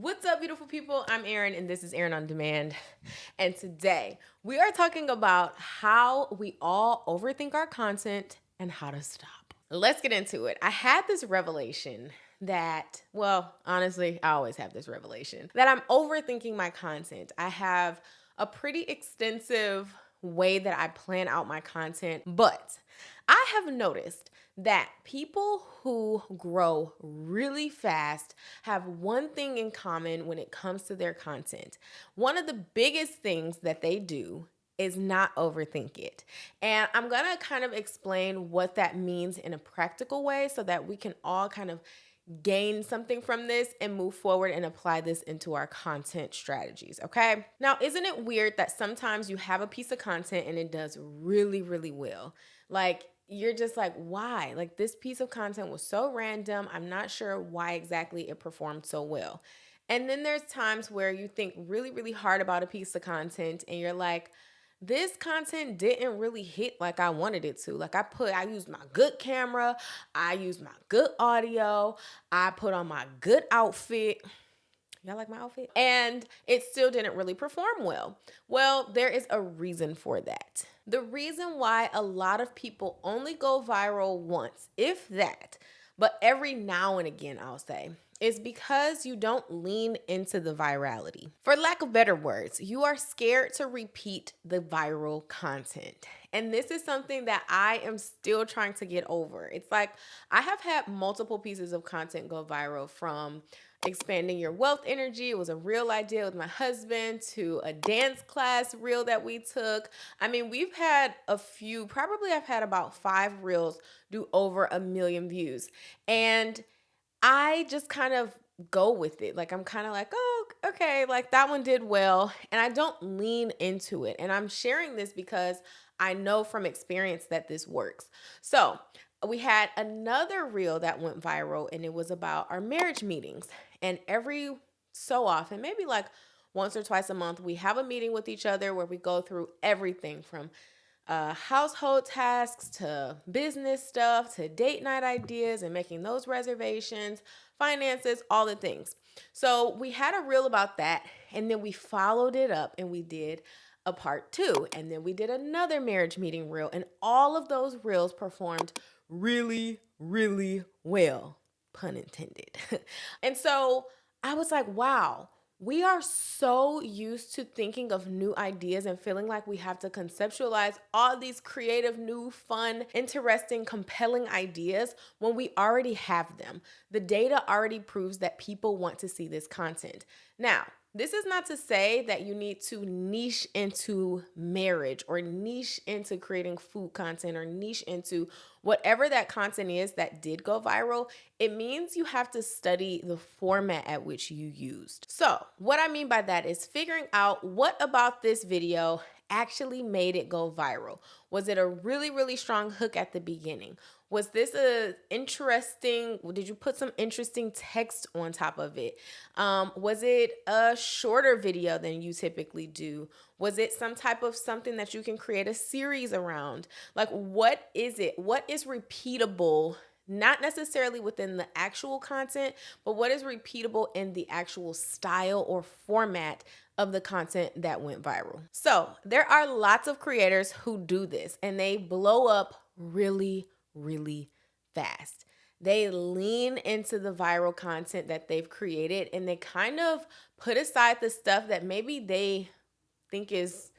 What's up, beautiful people? I'm Erin, and this is Erin on Demand. And today we are talking about how we all overthink our content and how to stop. Let's get into it. I had this revelation that, well, honestly, I always have this revelation that I'm overthinking my content. I have a pretty extensive way that I plan out my content, but I have noticed that people who grow really fast have one thing in common when it comes to their content. One of the biggest things that they do is not overthink it. And I'm going to kind of explain what that means in a practical way so that we can all kind of gain something from this and move forward and apply this into our content strategies, okay? Now, isn't it weird that sometimes you have a piece of content and it does really, really well? Like, you're just like, why? Like, this piece of content was so random. I'm not sure why exactly it performed so well. And then there's times where you think really, really hard about a piece of content and you're like, this content didn't really hit like I wanted it to. Like, I used my good camera, I used my good audio, I put on my good outfit. Y'all like my outfit? And it still didn't really perform well. Well, there is a reason for that. The reason why a lot of people only go viral once, if that, but every now and again, I'll say, is because you don't lean into the virality. For lack of better words, you are scared to repeat the viral content. And this is something that I am still trying to get over. It's like I have had multiple pieces of content go viral, from expanding your wealth energy. It was a real idea with my husband, to a dance class reel that we took. I mean, we've had a few, probably I've had about 5 reels do over 1 million views. And I just kind of go with it. Like, I'm kind of like, oh, okay, like that one did well. And I don't lean into it. And I'm sharing this because I know from experience that this works. So we had another reel that went viral, and it was about our marriage meetings. And every so often, maybe like once or twice a month, we have a meeting with each other where we go through everything from household tasks to business stuff to date night ideas and making those reservations, finances, all the things. So we had a reel about that, and then we followed it up and we did a part 2, and then we did another marriage meeting reel, and all of those reels performed really, really well, pun intended. And so I was like, wow, we are so used to thinking of new ideas and feeling like we have to conceptualize all these creative, new, fun, interesting, compelling ideas when we already have them. The data already proves that people want to see this content. Now, this is not to say that you need to niche into marriage or niche into creating food content or niche into whatever that content is that did go viral. It means you have to study the format at which you used. So what I mean by that is figuring out what about this video actually made it go viral. Was it a really, really strong hook at the beginning? Was this did you put some interesting text on top of it? Was it a shorter video than you typically do? Was it some type of something that you can create a series around? Like, what is it? What is repeatable? Not necessarily within the actual content, but what is repeatable in the actual style or format of the content that went viral. So there are lots of creators who do this, and they blow up really, really fast. They lean into the viral content that they've created, and they kind of put aside the stuff that maybe they think is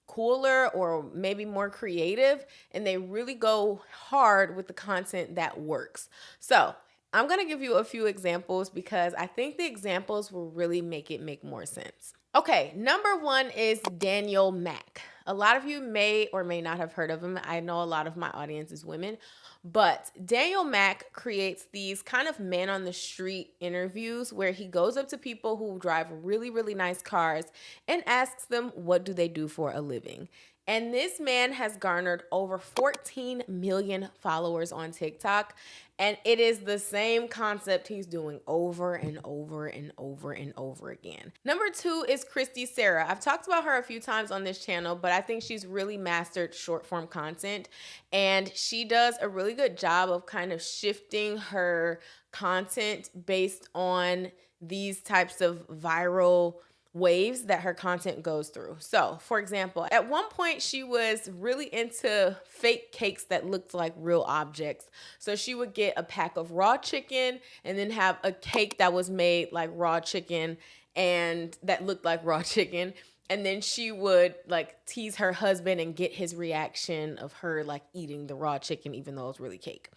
cooler or maybe more creative, and they really go hard with the content that works. So I'm going to give you a few examples because I think the examples will really make it make more sense. Okay, number 1 is Daniel Mack. A lot of you may or may not have heard of him. I know a lot of my audience is women, but Daniel Mack creates these kind of man on the street interviews where he goes up to people who drive really, really nice cars and asks them, what do they do for a living? And this man has garnered over 14 million followers on TikTok. And it is the same concept he's doing over and over and over and over again. Number 2 is Christy Sarah. I've talked about her a few times on this channel, but I think she's really mastered short form content. And she does a really good job of kind of shifting her content based on these types of viral waves that her content goes through. So, for example, at one point she was really into fake cakes that looked like real objects. So she would get a pack of raw chicken and then have a cake that was made like raw chicken and that looked like raw chicken. And then she would like tease her husband and get his reaction of her like eating the raw chicken, even though it was really cake.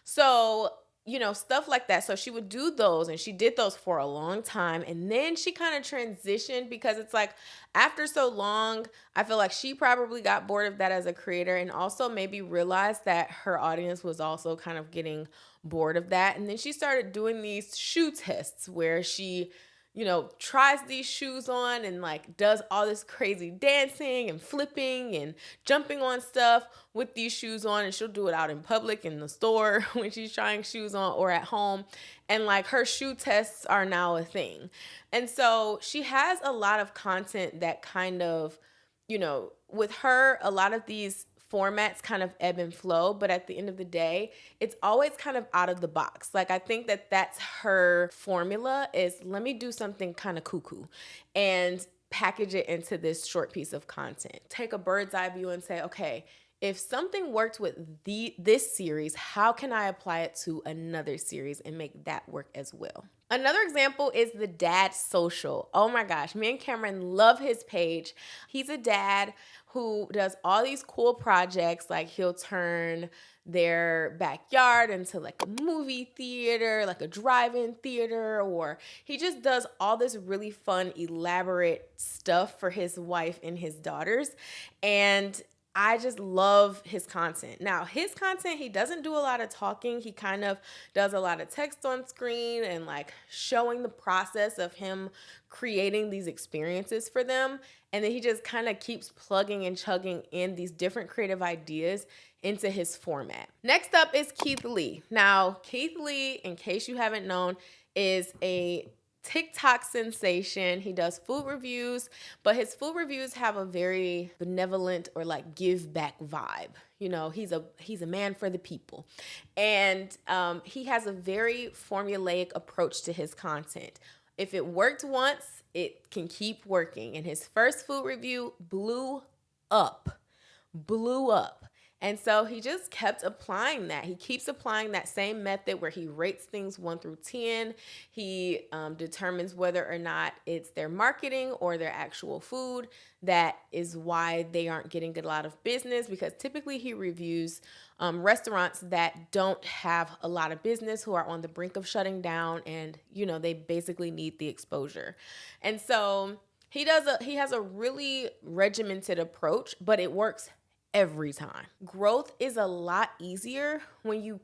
So, stuff like that. So she would do those, and she did those for a long time. And then she kind of transitioned because it's like after so long, I feel like she probably got bored of that as a creator, and also maybe realized that her audience was also kind of getting bored of that. And then she started doing these shoe tests where she tries these shoes on and like does all this crazy dancing and flipping and jumping on stuff with these shoes on. And she'll do it out in public, in the store when she's trying shoes on, or at home. And like her shoe tests are now a thing. And so she has a lot of content that kind of, with her, a lot of these formats kind of ebb and flow, but at the end of the day, it's always kind of out of the box. Like, I think that that's her formula, is let me do something kind of cuckoo and package it into this short piece of content. Take a bird's eye view and say, okay, if something worked with this series, how can I apply it to another series and make that work as well? Another example is the dad social. Oh my gosh, me and Cameron love his page. He's a dad who does all these cool projects. Like, he'll turn their backyard into like a movie theater, like a drive-in theater, or he just does all this really fun, elaborate stuff for his wife and his daughters. And I just love his content. Now, his content, he doesn't do a lot of talking. He kind of does a lot of text on screen and like showing the process of him creating these experiences for them. And then he just kind of keeps plugging and chugging in these different creative ideas into his format. Next up is Keith Lee. Now, Keith Lee, in case you haven't known, is a TikTok sensation. He does food reviews, but his food reviews have a very benevolent or like give back vibe. He's a man for the people. And he has a very formulaic approach to his content. If it worked once, it can keep working. And his first food review blew up. And so he just kept applying that. He keeps applying that same method where he rates things 1 through 10. He determines whether or not it's their marketing or their actual food that is why they aren't getting a lot of business, because typically he reviews restaurants that don't have a lot of business, who are on the brink of shutting down, and they basically need the exposure. And so he has a really regimented approach, but it works every time. Growth is a lot easier when you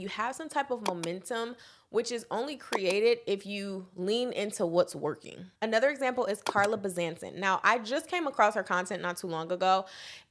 have some type of momentum, which is only created if you lean into what's working. Another example is Carla Bazanson. Now, I just came across her content not too long ago,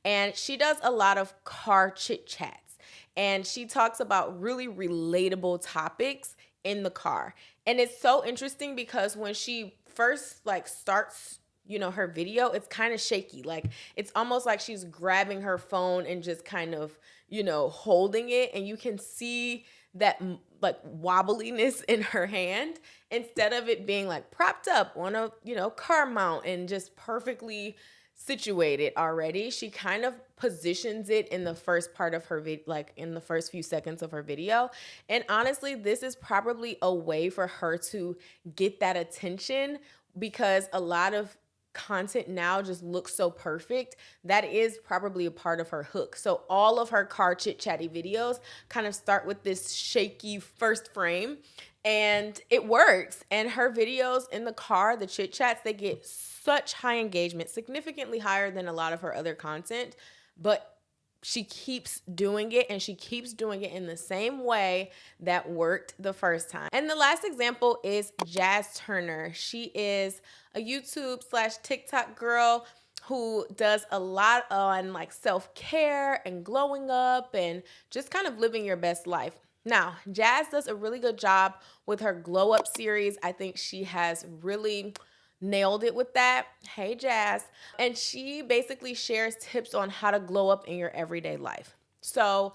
and she does a lot of car chit chats, and she talks about really relatable topics in the car. And it's so interesting because when she first starts her video, it's kind of shaky. Like, it's almost like she's grabbing her phone and just kind of, holding it. And you can see that like wobbliness in her hand, instead of it being like propped up on a, car mount and just perfectly situated already. She kind of positions it in the first part of her in the first few seconds of her video. And honestly, this is probably a way for her to get that attention, because a lot of content now just looks so perfect. That is probably a part of her hook. So all of her car chit chatty videos kind of start with this shaky first frame, and it works. And her videos in the car, the chit chats, they get such high engagement, significantly higher than a lot of her other content, but she keeps doing it, and she keeps doing it in the same way that worked the first time. And the last example is Jazz Turner. She is a YouTube/TikTok girl who does a lot on like self-care and glowing up and just kind of living your best life. Now, Jazz does a really good job with her glow up series. I think she has really nailed it with that. Hey, Jazz. And she basically shares tips on how to glow up in your everyday life. So,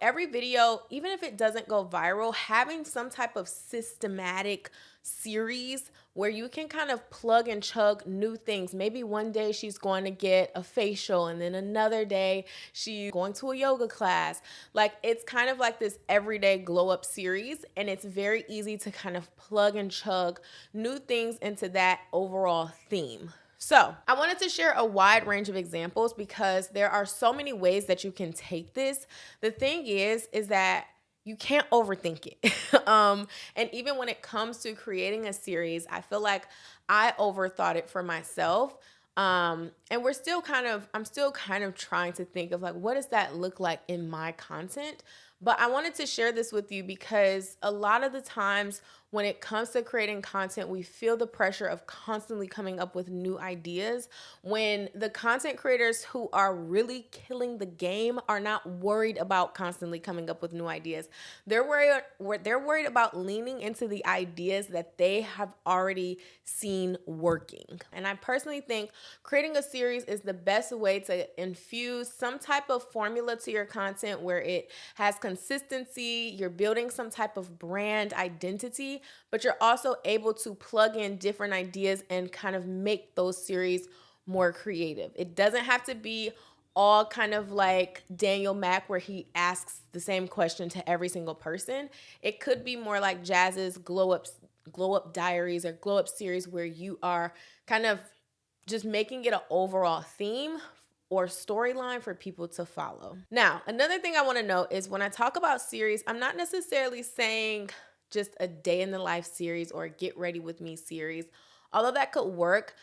every video, even if it doesn't go viral, having some type of systematic series where you can kind of plug and chug new things. Maybe one day she's going to get a facial, and then another day she's going to a yoga class. Like, it's kind of like this everyday glow up series, and it's very easy to kind of plug and chug new things into that overall theme. So, I wanted to share a wide range of examples because there are so many ways that you can take this. The thing is that you can't overthink it. And even when it comes to creating a series, I feel like I overthought it for myself. And I'm still kind of trying to think of like, what does that look like in my content? But I wanted to share this with you because a lot of the times when it comes to creating content, we feel the pressure of constantly coming up with new ideas when the content creators who are really killing the game are not worried about constantly coming up with new ideas. They're worried about leaning into the ideas that they have already seen working. And I personally think creating a series is the best way to infuse some type of formula to your content where it has consistency, you're building some type of brand identity, but you're also able to plug in different ideas and kind of make those series more creative. It doesn't have to be all kind of like Daniel Mack where he asks the same question to every single person. It could be more like Jazz's glow up diaries or glow up series where you are kind of just making it an overall theme or storyline for people to follow. Now, another thing I want to note is when I talk about series, I'm not necessarily saying just a day in the life series or a get ready with me series. Although that could work,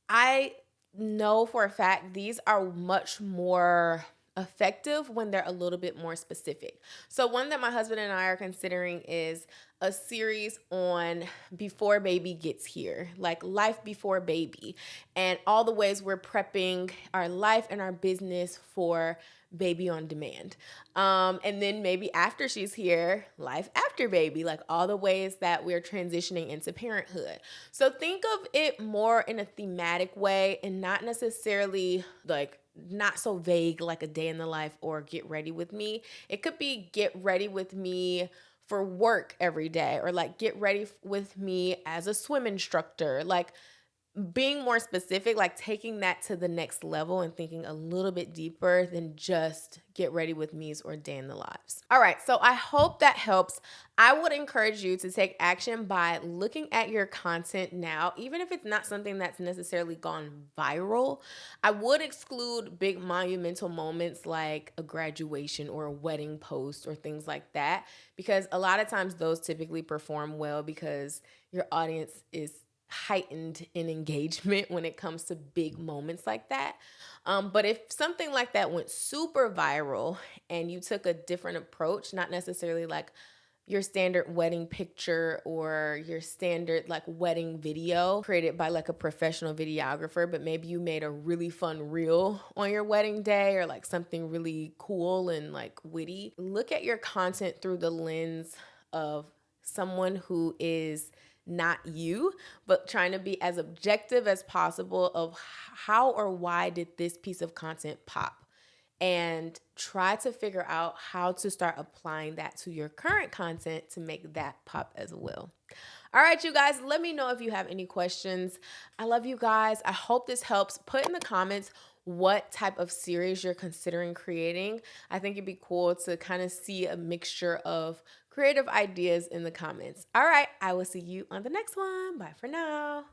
I know for a fact these are much more effective when they're a little bit more specific. So one that my husband and I are considering is a series on before baby gets here, like life before baby, and all the ways we're prepping our life and our business for baby on demand. And then maybe after she's here, life after baby, like all the ways that we're transitioning into parenthood. So think of it more in a thematic way and not necessarily like not so vague like a day in the life or get ready with me. It could be get ready with me for work every day, or like get ready with me as a swim instructor. Like being more specific, like taking that to the next level and thinking a little bit deeper than just get ready with me's or day in the lives. All right, so I hope that helps. I would encourage you to take action by looking at your content now, even if it's not something that's necessarily gone viral. I would exclude big monumental moments like a graduation or a wedding post or things like that, because a lot of times those typically perform well because your audience is heightened in engagement when it comes to big moments like that. But if something like that went super viral and you took a different approach, not necessarily like your standard wedding picture or your standard like wedding video created by like a professional videographer, but maybe you made a really fun reel on your wedding day or like something really cool and like witty. Look at your content through the lens of someone who is not you, but trying to be as objective as possible of how or why did this piece of content pop, and try to figure out how to start applying that to your current content to make that pop as well. All right, you guys, let me know if you have any questions. I love you guys. I hope this helps. Put in the comments what type of series you're considering creating. I think it'd be cool to kind of see a mixture of creative ideas in the comments. All right, I will see you on the next one. Bye for now.